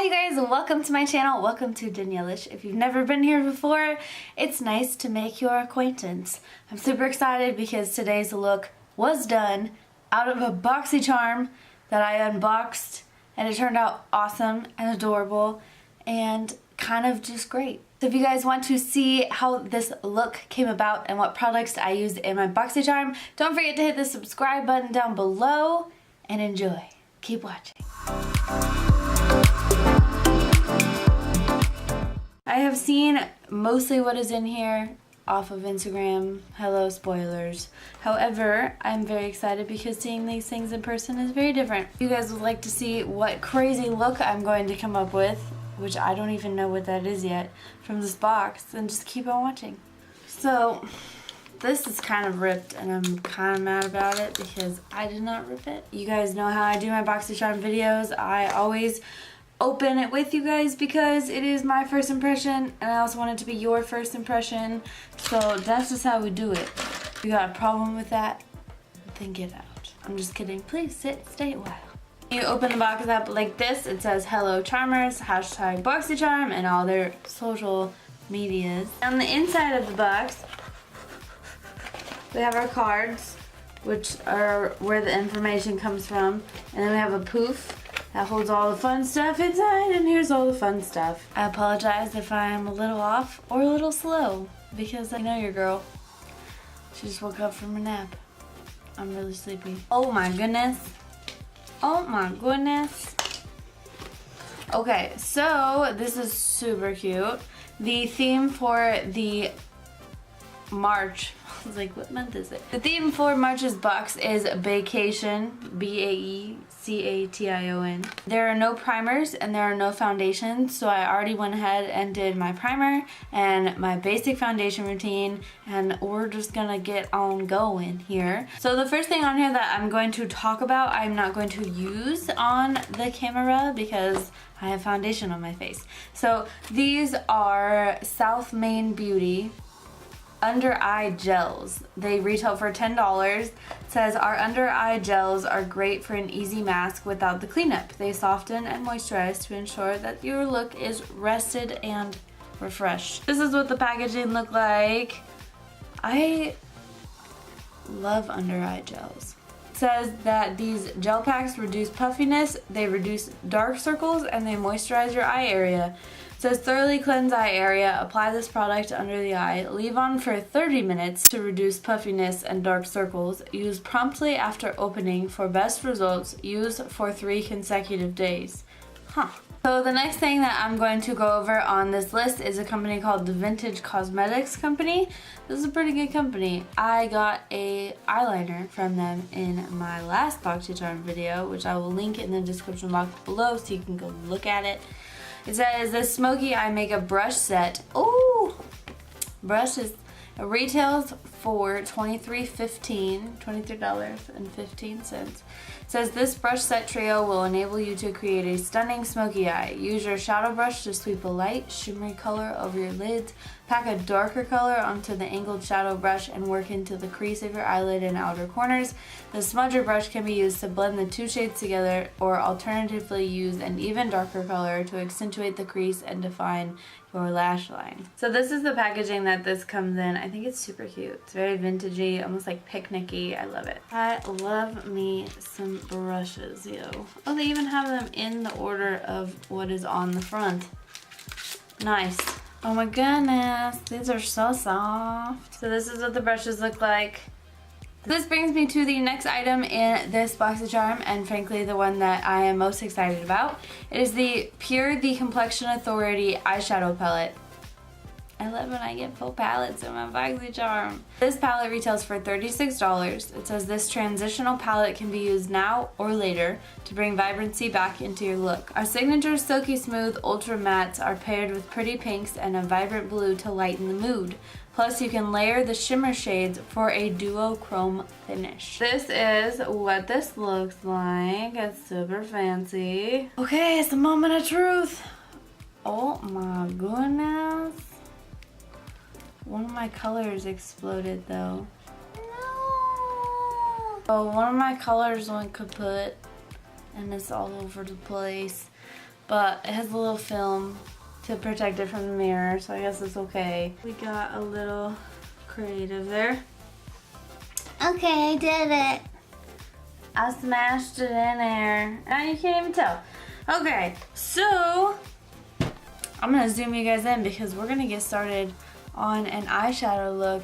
Hi you guys, welcome to my channel. Welcome to Danielle-ish. If you've never been here before, it's nice to make your acquaintance. I'm super excited because today's look was done out of a BOXYCHARM that I unboxed, and it turned out awesome and adorable and kind of just great. So if you guys want to see how this look came about and what products I used in my BOXYCHARM, don't forget to hit the subscribe button down below and enjoy. Keep watching. I have seen mostly what is in here off of Instagram. Hello, spoilers. However, I'm very excited because seeing these things in person is very different. If you guys would like to see what crazy look I'm going to come up with, which I don't even know what that is yet, from this box, then just keep on watching. So, this is kind of ripped and I'm kind of mad about it because I did not rip it. You guys know how I do my BOXYCHARM videos. I always open it with you guys because it is my first impression and I also want it to be your first impression. So that's just how we do it. If you got a problem with that, then get out. I'm just kidding. Please stay a while. You open the box up like this. It says hello charmers, hashtag BOXYCHARM, and all their social medias. On the inside of the box, we have our cards, which are where the information comes from, and then we have a poof that holds all the fun stuff inside, and here's all the fun stuff. I apologize if I'm a little off or a little slow, because I know your girl. She just woke up from a nap. I'm really sleepy. Oh my goodness. Oh my goodness. Okay, so this is super cute. The theme for the March, I was like, what month is it? The theme for March's box is Vacation, B-A-E-C-A-T-I-O-N. There are no primers and there are no foundations, so I already went ahead and did my primer and my basic foundation routine, and we're just gonna get on going here. So the first thing on here that I'm going to talk about, I'm not going to use on the camera because I have foundation on my face. So these are South Main Beauty under eye gels. They retail for $10. It says our under eye gels are great for an easy mask without the cleanup. They soften and moisturize to ensure that your look is rested and refreshed. This is what the packaging look like. I love under eye gels. It says that these gel packs reduce puffiness, they reduce dark circles, and they moisturize your eye area. It says thoroughly cleanse eye area, apply this product under the eye, leave on for 30 minutes to reduce puffiness and dark circles, use promptly after opening for best results, use for 3 consecutive days. So the next thing that I'm going to go over on this list is a company called the Vintage Cosmetics company. This is a pretty good company. I got a eyeliner from them in my last BOXYCHARM video, which I will link in the description box below so you can go look at it. It says the Smokey eye makeup brush set. Ooh! Brush is retails for $23.15. It says this brush set trio will enable you to create a stunning smoky eye. Use your shadow brush to sweep a light, shimmery color over your lids. Pack a darker color onto the angled shadow brush and work into the crease of your eyelid and outer corners. The smudger brush can be used to blend the 2 shades together, or alternatively use an even darker color to accentuate the crease and define your lash line. So this is the packaging that this comes in. I think it's super cute. It's very vintagey, almost like picnicky. I love it. I love me some brushes, yo. Oh, they even have them in the order of what is on the front. Nice. Oh my goodness, these are so soft. So this is what the brushes look like. This brings me to the next item in this BOXYCHARM, and frankly the one that I am most excited about. It is the The Complexion Authority eyeshadow palette. I love when I get full palettes in my BOXYCHARM. This palette retails for $36. It says this transitional palette can be used now or later to bring vibrancy back into your look. Our signature silky smooth ultra mattes are paired with pretty pinks and a vibrant blue to lighten the mood. Plus you can layer the shimmer shades for a duochrome finish. This is what this looks like. It's super fancy. Okay, it's the moment of truth. Oh my goodness. One of my colors exploded though. No. Oh, one of my colors went kaput and it's all over the place. but it has a little film to protect it from the mirror, so I guess it's okay. We got a little creative there. Okay, I did it. I smashed it in there. Now you can't even tell. Okay, so I'm gonna zoom you guys in because we're gonna get started on an eyeshadow look,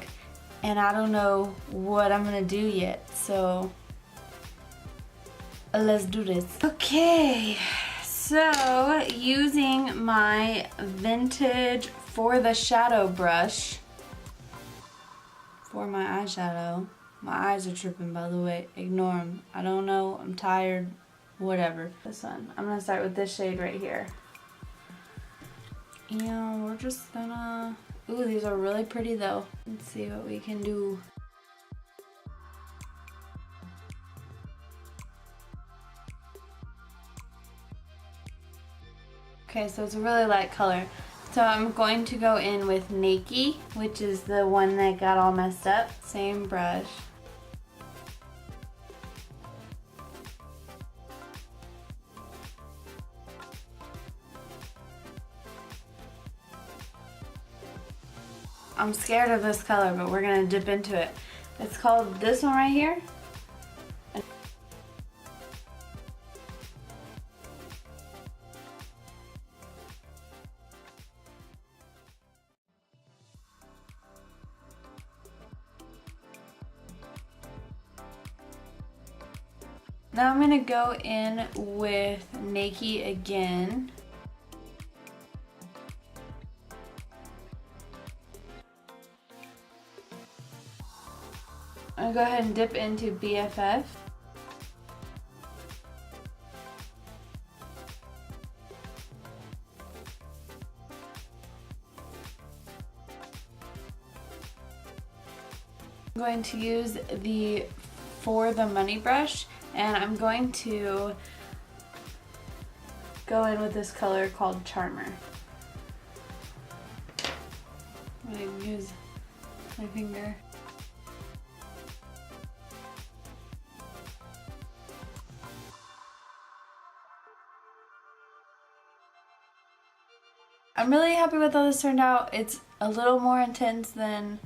and I don't know what I'm gonna do yet, so let's do this. Okay, so using my vintage For the Shadow brush for my eyeshadow. My eyes are tripping, by the way. Ignore them. I don't know. I'm tired. Whatever. This one. I'm gonna start with this shade right here. And we're just gonna... Ooh, these are really pretty though. Let's see what we can do. Okay, so it's a really light color. So I'm going to go in with Naked, which is the one that got all messed up. Same brush. I'm scared of this color, but we're gonna dip into it. It's called this one right here. Now I'm gonna go in with Naked again. I'm gonna go ahead and dip into BFF. I'm going to use the For the Money brush, and I'm going to go in with this color called Charmer. I'm gonna use my finger. I'm really happy with how this turned out. It's a little more intense than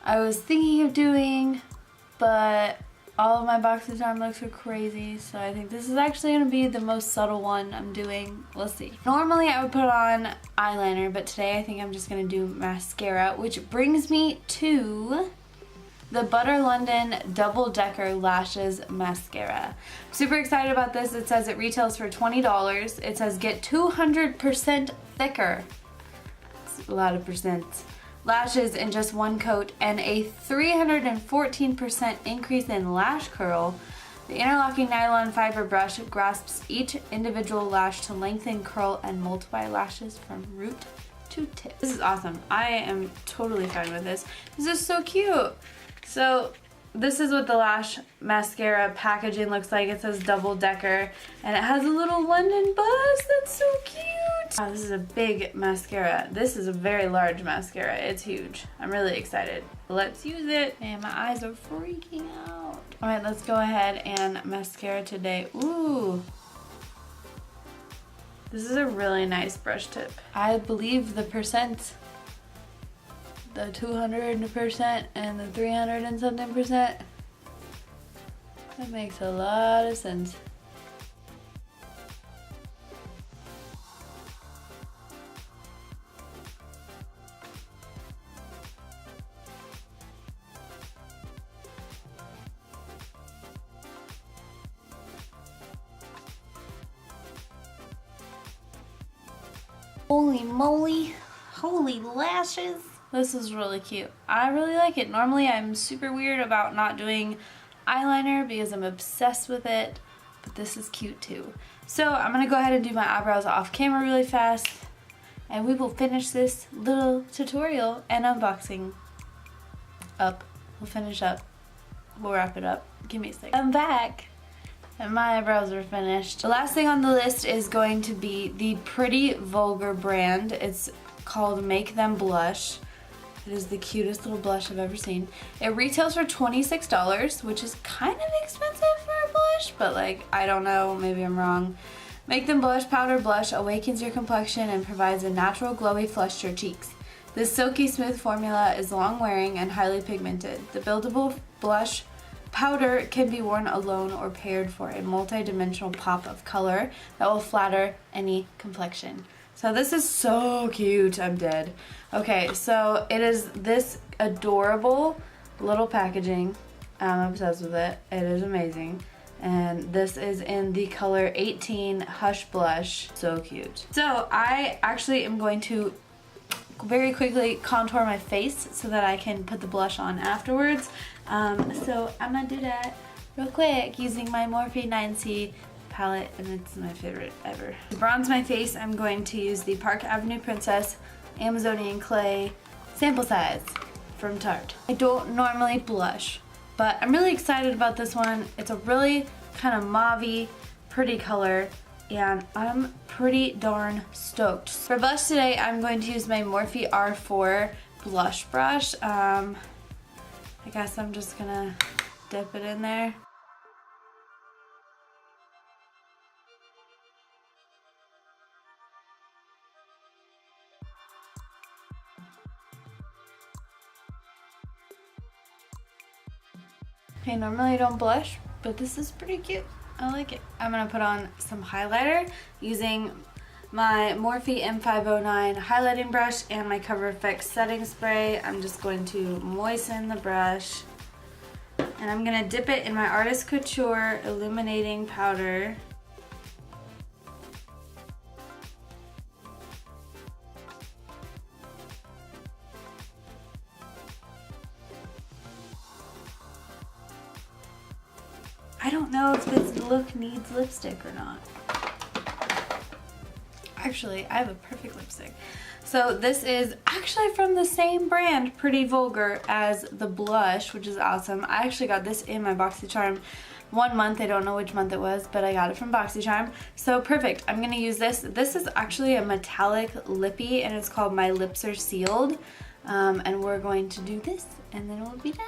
I was thinking of doing, but all of my BOXYCHARM looks are crazy, so I think this is actually going to be the most subtle one I'm doing. We'll see. Normally I would put on eyeliner, but today I think I'm just going to do mascara, which brings me to the Butter London Double Decker Lashes Mascara. I'm super excited about this. It says it retails for $20. It says get 200% thicker. It's a lot of percents. Lashes in just one coat and a 314% increase in lash curl. The interlocking nylon fiber brush grasps each individual lash to lengthen, curl, and multiply lashes from root to tip. This is awesome. I am totally fine with this. This is so cute. So this is what the lash mascara packaging looks like. It says double decker and it has a little London buzz. That's so cute. Wow, this is a big mascara. This is a very large mascara. It's huge. I'm really excited. Let's use it. And my eyes are freaking out. All right, let's go ahead and mascara today. Ooh. This is a really nice brush tip. I believe the percent, the 200% and the 300 and something percent. That makes a lot of sense. Holy moly, holy lashes. This is really cute. I really like it. Normally I'm super weird about not doing eyeliner because I'm obsessed with it, but this is cute too. So I'm gonna go ahead and do my eyebrows off camera really fast, and we will finish this little tutorial and unboxing up. We'll finish up. We'll wrap it up. Give me a second. I'm back. And my eyebrows are finished. The last thing on the list is going to be the Pretty Vulgar brand. It's called Make Them Blush. It is the cutest little blush I've ever seen. It retails for $26, which is kind of expensive for a blush, but like, I don't know, maybe I'm wrong. Make them blush. Powder blush awakens your complexion and provides a natural glowy flush to your cheeks. This silky smooth formula is long wearing and highly pigmented. The buildable blush powder can be worn alone or paired for a multi-dimensional pop of color that will flatter any complexion. So this is so cute, I'm dead. Okay, so it is this adorable little packaging. I'm obsessed with it. It is amazing. And this is in the color 18 Hush Blush. So cute. So I actually am going to very quickly contour my face so that I can put the blush on afterwards. So I'm gonna do that real quick using my Morphe 9C palette, and it's my favorite ever. To bronze my face, I'm going to use the Park Avenue Princess Amazonian Clay sample size from Tarte. I don't normally blush, but I'm really excited about this one. It's a really kind of mauve-y, pretty color, and I'm pretty darn stoked. For blush today, I'm going to use my Morphe R4 blush brush. I guess I'm just gonna dip it in there. Okay, normally I don't blush, but this is pretty cute. I like it. I'm gonna put on some highlighter using my Morphe M509 highlighting brush and my Cover FX setting spray. I'm just going to moisten the brush, and I'm gonna dip it in my Artist Couture illuminating powder. I don't know if this look needs lipstick or not. Actually, I have a perfect lipstick. So this is actually from the same brand, Pretty Vulgar, as the blush, which is awesome. I actually got this in my BOXYCHARM 1 month. I don't know which month it was, but I got it from BOXYCHARM. So perfect. I'm gonna use this. This is actually a metallic lippy, and it's called My Lips Are Sealed. And we're going to do this, and then we'll be done.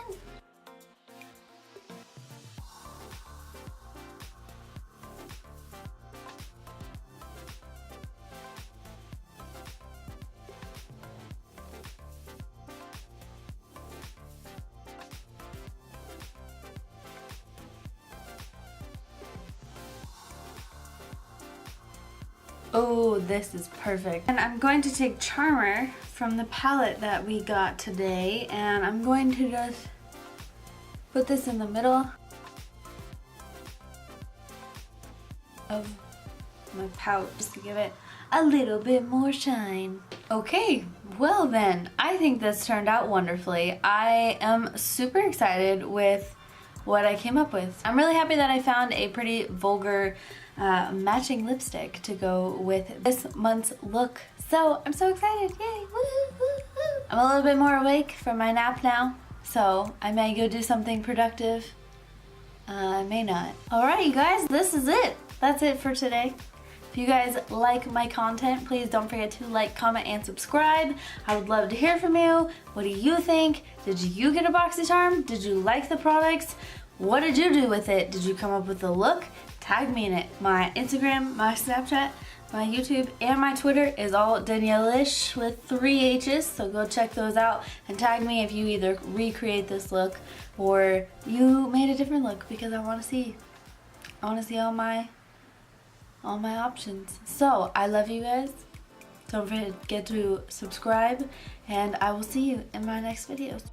Oh, this is perfect. And I'm going to take Charmer from the palette that we got today, and I'm going to just put this in the middle of my pouch just to give it a little bit more shine. Okay, well then, I think this turned out wonderfully. I am super excited with what I came up with. I'm really happy that I found a pretty vulgar matching lipstick to go with this month's look. So I'm so excited, yay, woo, woo, woo. I'm a little bit more awake from my nap now, so I may go do something productive. I may not. Alright you guys, this is it. That's it for today. If you guys like my content, please don't forget to like, comment, and subscribe. I would love to hear from you. What do you think? Did you get a BOXYCHARM? Did you like the products? What did you do with it? Did you come up with a look? Tag me in it. My Instagram, my Snapchat, my YouTube, and my Twitter is all danielleishhh with 3 H's, so go check those out and tag me if you either recreate this look or you made a different look, because I want to see. I want to see all my options. So I love you guys. Don't forget to subscribe, and I will see you in my next videos.